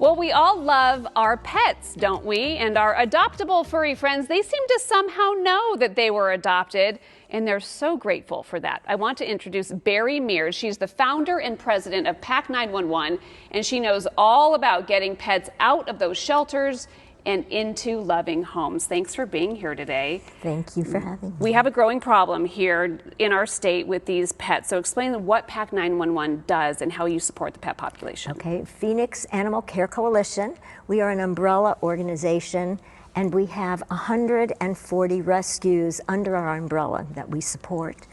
Well, we all love our pets, don't we? And our adoptable furry friends, they seem to somehow know that they were adopted, and they're so grateful for that. I want to introduce Bari Mears. She's the founder and president of PACC911, and she knows all about getting pets out of those shelters and into loving homes. Thanks for being here today. Thank you for having me. We have a growing problem here in our state with these pets. So explain what PACC911 does and how you support the pet population. Okay, Phoenix Animal Care Coalition. We are an umbrella organization, and we have 140 rescues under our umbrella that we support.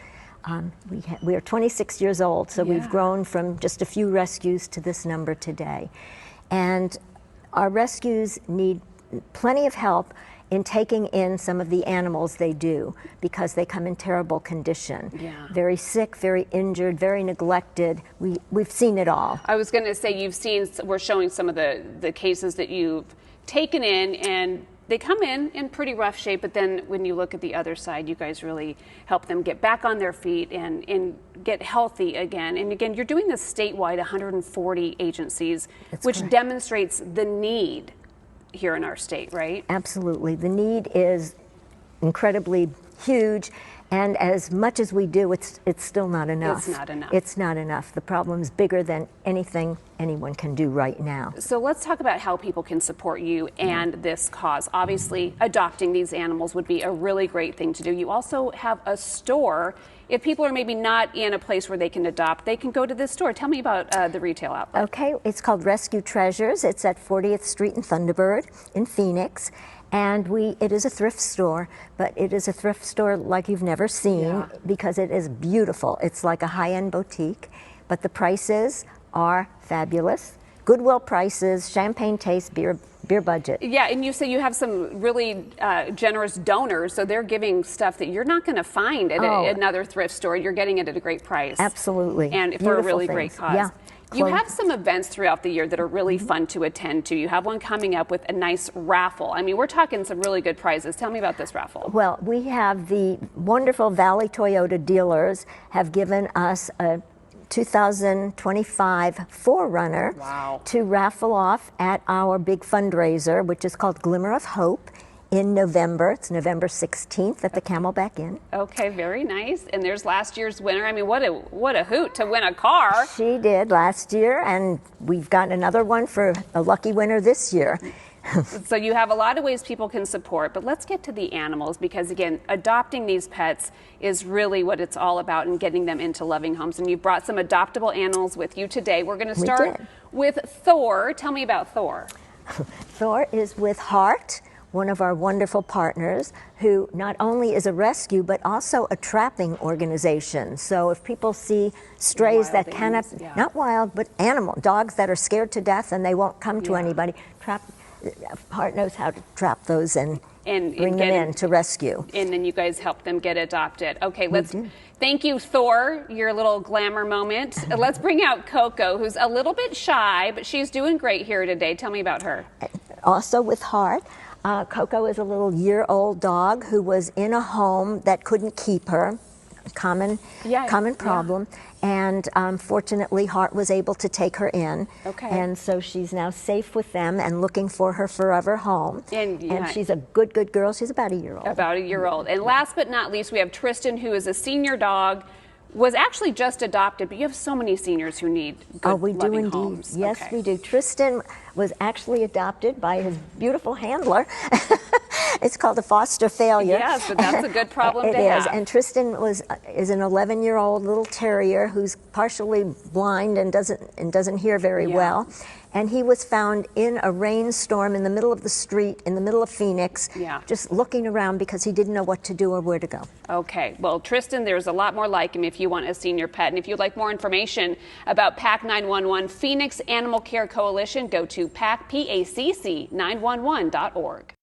We are 26 years old, so we've grown from just a few rescues to this number today. And our rescues need plenty of help in taking in some of the animals they do, because they come in terrible condition. Very sick, very injured, very neglected. We've seen it all. I was going to say, we're showing some of the cases that you've taken in, and they come in pretty rough shape, but then when you look at the other side, you guys really help them get back on their feet and get healthy again. And again, you're doing this statewide, 140 agencies, which demonstrates the need here in our state, right? Absolutely. The need is incredibly huge, and as much as we do, it's still not enough. It's not enough. It's not enough. The problem's bigger than anything anyone can do right now. So let's talk about how people can support you and this cause. Obviously, adopting these animals would be a really great thing to do. You also have a store. If people are maybe not in a place where they can adopt, they can go to this store. Tell me about the retail outlet. Okay, it's called Rescue Treasures. It's at 40th Street and Thunderbird in Phoenix. And it is a thrift store, but it is a thrift store like you've never seen, because it is beautiful. It's like a high-end boutique, but the prices are fabulous. Goodwill prices, champagne taste, beer budget. Yeah, and you say you have some really generous donors, so they're giving stuff that you're not going to find at another thrift store. You're getting it at a great price. Absolutely. And for a really great cause. Yeah. You have some events throughout the year that are really fun to attend to. You have one coming up with a nice raffle. I mean, we're talking some really good prizes. Tell me about this raffle. Well, we have the wonderful Valley Toyota dealers have given us a 2025 4Runner to raffle off at our big fundraiser, which is called Glimmer of Hope, in November. It's November 16th at the Camelback Inn. Okay, very nice. And there's last year's winner. I mean, what a hoot to win a car. She did last year, and we've got another one for a lucky winner this year. So you have a lot of ways people can support, but let's get to the animals, because again, adopting these pets is really what it's all about, and getting them into loving homes. And you brought some adoptable animals with you today. We're going to start with Thor. Tell me about Thor. Thor is with Heart, one of our wonderful partners, who not only is a rescue, but also a trapping organization. So if people see strays that cannot, not wild, but dogs that are scared to death and they won't come to anybody, Heart knows how to trap those and bring them in to rescue. And then you guys help them get adopted. Okay, thank you, Thor, your little glamour moment. Let's bring out Coco, who's a little bit shy, but she's doing great here today. Tell me about her. Also with Heart, Coco is a little year-old dog who was in a home that couldn't keep her. Common problem. And fortunately, Heart was able to take her in. And so she's now safe with them and looking for her forever home. And she's a good girl. She's about a year old. About a year old. And last but not least, we have Tristan, who is a senior dog, was actually just adopted, but you have so many seniors who need good loving homes. Yes, we do. Tristan was actually adopted by his beautiful handler. It's called a foster failure. Yes, but that's a good problem to have. And Tristan is an 11-year-old little terrier who's partially blind and doesn't hear very well. And he was found in a rainstorm in the middle of the street, in the middle of Phoenix, just looking around because he didn't know what to do or where to go. Okay, well, Tristan, there's a lot more like him if you want a senior pet. And if you'd like more information about PACC911, Phoenix Animal Care Coalition, go to PACC911.org.